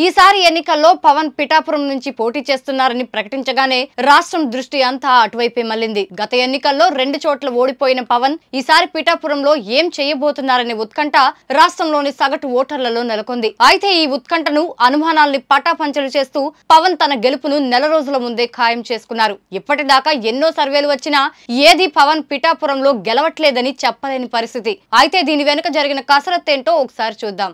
ఈసారి ఎన్నికల్లో పవన్ పిఠాపురం నుంచి పోటీ చేస్తున్నారని ప్రకటించగానే రాష్ట్రం దృష్టి అంతా అటువైపే మళ్లింది. గత ఎన్నికల్లో 2 చోట్ల ఓడిపోయిన పవన్ ఈసారి పిఠాపురంలో ఏం చేయబోతున్నారనే ఉత్కంఠ రాష్ట్రంలోని సగటు ఓటర్లలో నెలకొంది. అయితే ఈ ఉత్కంఠను, అనుమానాల్ని పటాపంచలు చేస్తూ పవన్ తన గెలుపును నెల రోజుల ముందే ఖాయం చేసుకున్నారు. ఇప్పటిదాకా ఎన్నో సర్వేలు వచ్చినా ఏది పవన్ పిఠాపురంలో గెలవట్లేదని చెప్పలేని పరిస్థితి. అయితే దీని వెనుక జరిగిన కసరత్తేంటో ఒకసారి చూద్దాం.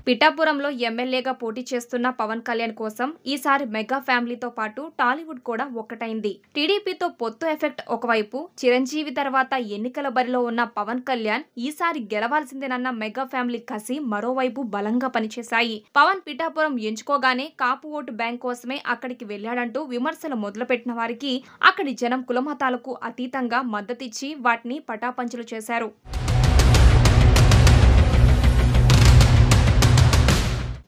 పిఠాపురంలో ఎమ్మెల్యేగా పోటీ చేస్తున్న పవన్ కళ్యాణ్ కోసం ఈసారి మెగా ఫ్యామిలీతో పాటు టాలీవుడ్ కూడా ఒక్కటైంది. టీడీపీతో పొత్తు ఎఫెక్ట్ ఒకవైపు, చిరంజీవి తర్వాత ఎన్నికల బరిలో ఉన్న పవన్ కళ్యాణ్ ఈసారి గెలవాల్సిందేనన్న మెగా ఫ్యామిలీ కసి మరోవైపు బలంగా పనిచేశాయి. పవన్ పిఠాపురం ఎంచుకోగానే కాపు ఓటు బ్యాంక్ కోసమే అక్కడికి వెళ్లాడంటూ విమర్శలు మొదలుపెట్టిన వారికి అక్కడి జనం కులమతాలకు అతీతంగా మద్దతిచ్చి వాటిని పటాపంచలు చేశారు.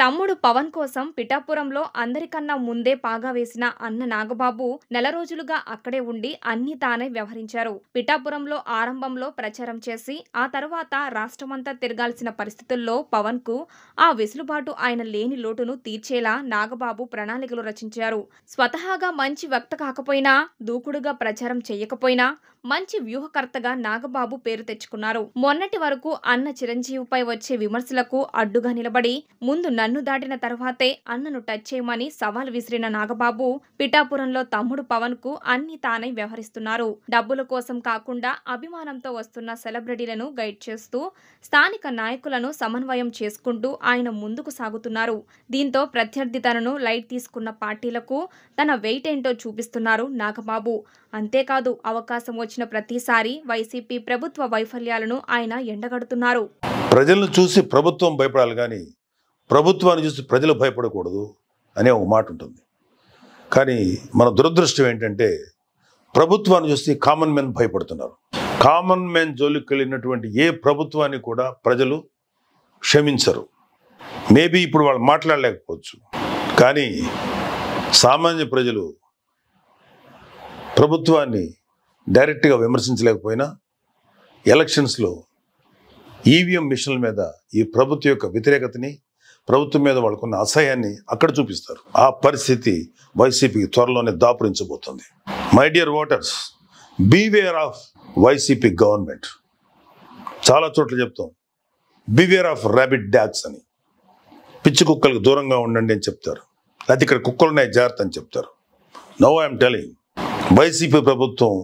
తమ్ముడు పవన్ కోసం పిఠాపురంలో అందరికన్నా ముందే పాగా వేసిన అన్న నాగబాబు నెల రోజులుగా అక్కడే ఉండి అన్ని తానే వ్యవహరించారు. పిఠాపురంలో ఆరంభంలో ప్రచారం చేసి ఆ తర్వాత రాష్ట్రమంతా తిరగాల్సిన పరిస్థితుల్లో పవన్ కు ఆ వెసులుబాటు ఆయన లేని లోటును తీర్చేలా నాగబాబు ప్రణాళికలు రచించారు. స్వతహాగా మంచి వక్త కాకపోయినా, దూకుడుగా ప్రచారం చేయకపోయినా మంచి వ్యూహకర్తగా నాగబాబు పేరు తెచ్చుకున్నారు. మొన్నటి వరకు అన్న చిరంజీవిపై వచ్చే విమర్శలకు అడ్డుగా నిలబడి ముందు నన్ను దాటిన తర్వాతే అన్నను టచ్ చేయమని సవాల్ విసిరిన నాగబాబు పిఠాపురంలో తమ్ముడు పవన్ కు అన్ని తానే వ్యవహరిస్తున్నారు. డబ్బుల కోసం కాకుండా అభిమానంతో వస్తున్న సెలబ్రిటీలను గైడ్ చేస్తూ స్థానిక నాయకులను సమన్వయం చేసుకుంటూ ఆయన ముందుకు సాగుతున్నారు. దీంతో ప్రత్యర్థి తనను లైట్ తీసుకున్న పార్టీలకు తన వెయిట్ ఏంటో చూపిస్తున్నారు నాగబాబు. అంతేకాదు, అవకాశం వచ్చిన ప్రతిసారి వైసీపీ ప్రభుత్వ వైఫల్యాలను ఆయన ఎండగడుతున్నారు. ప్రజలను చూసి ప్రభుత్వం భయపడాలి కానీ ప్రభుత్వాన్ని చూసి ప్రజలు భయపడకూడదు అనే ఒక మాట ఉంటుంది. కానీ మన దురదృష్టం ఏంటంటే ప్రభుత్వాన్ని చూసి కామన్ మెన్ భయపడుతున్నారు. కామన్ మెన్ జోలికి వెళ్ళినటువంటి ఏ ప్రభుత్వాన్ని కూడా ప్రజలు క్షమించరు. మేబీ ఇప్పుడు వాళ్ళు మాట్లాడలేకపోవచ్చు, కానీ సామాన్య ప్రజలు ప్రభుత్వాన్ని డైరెక్ట్గా విమర్శించలేకపోయినా ఎలక్షన్స్లో ఈవీఎం మిషన్ల మీద ఈ ప్రభుత్వం యొక్క వ్యతిరేకతని, ప్రభుత్వం మీద వాళ్ళకున్న అసహ్యాన్ని అక్కడ చూపిస్తారు. ఆ పరిస్థితి వైసీపీకి త్వరలోనే దాపురించబోతుంది. My dear voters, beware of YCP government. చాలా చోట్ల చెప్తాం బీవేర్ ఆఫ్ ర్యాబిట్ డాగ్స్ అని. పిచ్చి కుక్కలకు దూరంగా ఉండండి అని చెప్తారు, లేకపోతే ఇక్కడ కుక్కలున్నాయి జాగ్రత్త అని చెప్తారు. నౌ ఐఎమ్ టెలింగ్, వైసీపీ ప్రభుత్వం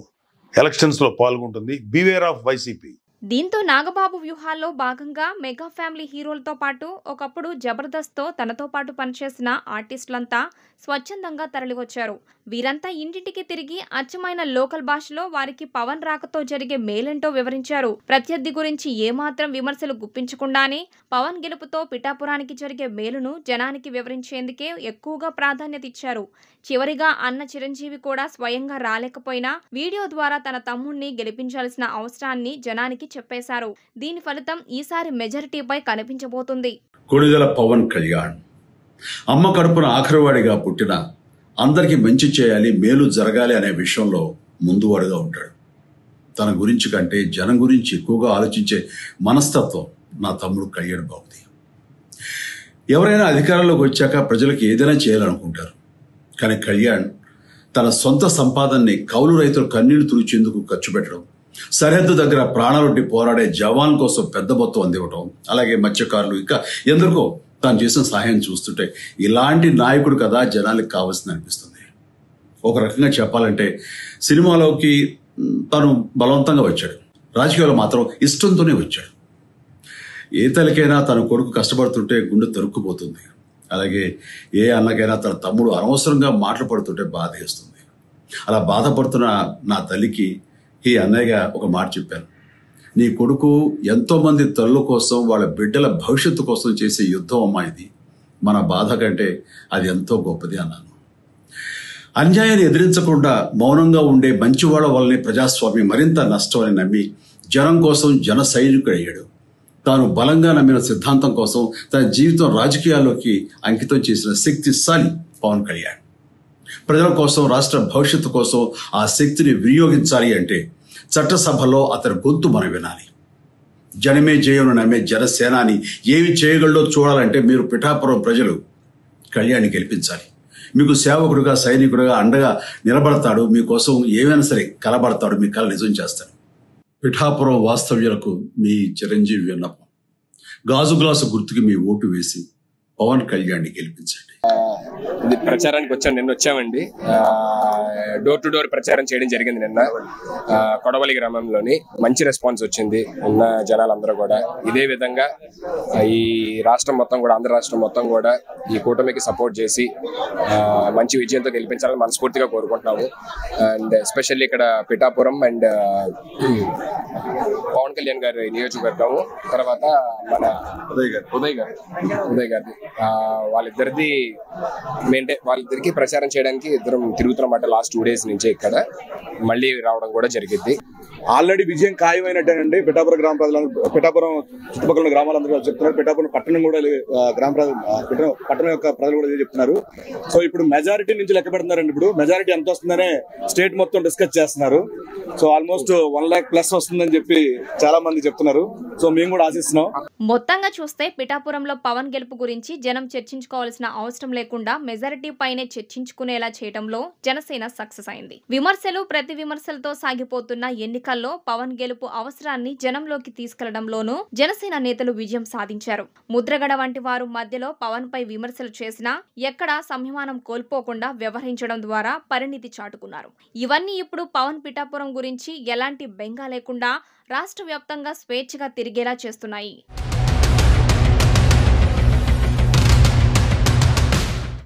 ఎలక్షన్స్లో పాల్గొంటుంది. Beware of YCP. దీంతో నాగబాబు వ్యూహాల్లో భాగంగా మెగా ఫ్యామిలీ హీరోలతో పాటు ఒకప్పుడు జబర్దస్త్తో తనతో పాటు పనిచేసిన ఆర్టిస్టులంతా స్వచ్ఛందంగా తరలివచ్చారు. వీరంతా ఇంటింటికి తిరిగి అచ్చమైన లోకల్ భాషలో వారికి పవన్ రాకతో జరిగే మేలేంటో వివరించారు. ప్రత్యర్థి గురించి ఏమాత్రం విమర్శలు గుప్పించకుండానే పవన్ గెలుపుతో పిఠాపురానికి జరిగే మేలును జనానికి వివరించేందుకే ఎక్కువగా ప్రాధాన్యత ఇచ్చారు. చివరిగా అన్న చిరంజీవి కూడా స్వయంగా రాలేకపోయినా వీడియో ద్వారా తన తమ్ముణ్ణి గెలిపించాల్సిన అవసరాన్ని జనానికి చెప్పేశారు. దీని ఫలితం ఈసారి మెజారిటీపై కనిపించబోతుంది. కొణిదెల పవన్ కళ్యాణ్ అమ్మ కడుపున ఆఖరివాడిగా పుట్టిన, అందరికీ మంచి చేయాలి, మేలు జరగాలి అనే విషయంలో ముందువాడుగా ఉంటాడు. తన గురించి కంటే జనం గురించి ఎక్కువగా ఆలోచించే మనస్తత్వం నా తమ్ముడు కళ్యాణ్ బాబుది. ఎవరైనా అధికారంలోకి వచ్చాక ప్రజలకు ఏదైనా చేయాలనుకుంటారు, కానీ కళ్యాణ్ తన సొంత సంపాదనని కౌలు రైతులు కన్నీళ్లు తుడిచేందుకు ఖర్చు పెట్టడం, సరిహద్దు దగ్గర ప్రాణాలొడ్డి పోరాడే జవాన్ కోసం పెద్ద మొత్తం అందివ్వటం, అలాగే మత్స్యకారులు ఇంకా ఎందరికో తాను చేసిన సహాయం చూస్తుంటే ఇలాంటి నాయకుడు కదా జనాలకు కావాల్సింది అనిపిస్తుంది. ఒక రకంగా చెప్పాలంటే సినిమాలోకి తను బలవంతంగా వచ్చాడు, రాజకీయాల్లో మాత్రం ఇష్టంతోనే వచ్చాడు. ఏ తల్లికైనా తన కొడుకు కష్టపడుతుంటే గుండె తరుక్కుపోతుంది. అలాగే ఏ అన్నకైనా తన తమ్ముడు అనవసరంగా మాటలు పడుతుంటే బాధేస్తుంది. అలా బాధపడుతున్న నా తల్లికి ఈ అన్నయ్యగా ఒక మాట చెప్పాను, నీ కొడుకు ఎంతో మంది తల్లుల కోసం, వాళ్ళ బిడ్డల భవిష్యత్తు కోసం చేసే యుద్ధం అమ్మా ఇది. మన బాధ కంటే అది ఎంతో గొప్పది అన్నాను. అన్యాయాన్ని ఎదిరించకుండా మౌనంగా ఉండే మంచివాళ్ల వల్లనే ప్రజాస్వామ్యం మరింత నష్టం అని నమ్మి జనం కోసం జన సైనికుడయ్యాడు. తాను బలంగా నమ్మిన సిద్ధాంతం కోసం తన జీవితం రాజకీయాల్లోకి అంకితం చేసిన శక్తిశాలి పవన్ కళ్యాణ్. ప్రజల కోసం, రాష్ట్ర భవిష్యత్తు కోసం ఆ శక్తిని వినియోగించాలి అంటే చట్టసభలో అతని గొంతు మనం వినాలి. జనమే జయమును నమ్మే జనసేనాని ఏమి చేయగలడో చూడాలంటే మీరు పిఠాపురం ప్రజలు కళ్యాణ్ని గెలిపించాలి. మీకు సేవకుడుగా, సైనికుడుగా అండగా నిలబడతాడు. మీకోసం ఏమైనా సరే కలబడతాడు. మీ కళ నిజం చేస్తాడు. పిఠాపురం వాస్తవ్యులకు మీ చిరంజీవి విన్నపం, గాజు గ్లాసు గుర్తుకి మీ ఓటు వేసి పవన్ కళ్యాణ్ని గెలిపించండి. ఇది ప్రచారానికి వచ్చాను, నిన్న వచ్చామండి. డోర్ టు డోర్ ప్రచారం చేయడం జరిగింది నిన్న కొడవలి గ్రామంలోని. మంచి రెస్పాన్స్ వచ్చింది. ఉన్న జనాలందరూ కూడా ఇదే విధంగా ఈ రాష్ట్రం మొత్తం కూడా, ఆంధ్ర రాష్ట్రం మొత్తం కూడా ఈ కూటమికి సపోర్ట్ చేసి మంచి విజయంతో గెలిపించాలని మనస్ఫూర్తిగా కోరుకుంటున్నాము. అండ్ ఎస్పెషల్లీ ఇక్కడ పిఠాపురం అండ్ పవన్ కళ్యాణ్ గారి నియోజకవర్గము, తర్వాత మన ఉదయ్ గారి వాళ్ళిద్దరికి ప్రచారం చేయడానికి ఇద్దరం తిరుగుతున్నమాట లాస్ట్ 2 days నుంచి. ఇక్కడ మళ్ళీ రావడం కూడా జరిగింది. ఆల్రెడీ విజయం ఖాయమైనట్టేనండి. పిఠాపురం గ్రామ ప్రజలందరూ, పిఠాపురం చుట్టుపక్కల గ్రామాలందరూ చెప్తున్నారు. పిఠాపురం పట్టణం కూడా పట్టణం యొక్క ప్రజలు కూడా చెప్తున్నారు. సో ఇప్పుడు మెజారిటీ నుంచి లెక్క పెడుతున్నారండి. ఇప్పుడు మెజారిటీ ఎంత వస్తుందనే స్టేట్ మొత్తం డిస్కస్ చేస్తున్నారు. సో ఆల్మోస్ట్ 1 lakh ప్లస్ వస్తుందని చెప్పి చాలా మంది చెప్తున్నారు. సో మేము కూడా ఆశిస్తున్నాం. మొత్తంగా చూస్తే పిఠాపురంలో పవన్ గెలుపు గురించి జనం చర్చించుకోవాల్సిన అవసరం లేకుండా మెజారిటీ పైనే చర్చించుకునేలా చేయడంలో జనసేన సక్సెస్ అయింది. విమర్శలు ప్రతి విమర్శలతో సాగిపోతున్న ఎన్నికల్లో పవన్ గెలుపు అవసరాన్ని జనంలోకి తీసుకెళ్లడంలోనూ జనసేన నేతలు విజయం సాధించారు. ముద్రగడ వంటి వారు మధ్యలో పవన్ పై విమర్శలు చేసినా ఎక్కడా సంయమనం కోల్పోకుండా వ్యవహరించడం ద్వారా పరిణితి చాటుకున్నారు. ఇవన్నీ ఇప్పుడు పవన్ పిఠాపురం గురించి ఎలాంటి బెంగా లేకుండా రాష్ట్ర వ్యాప్తంగా స్వేచ్ఛగా తిరిగేలా చేస్తున్నాయి.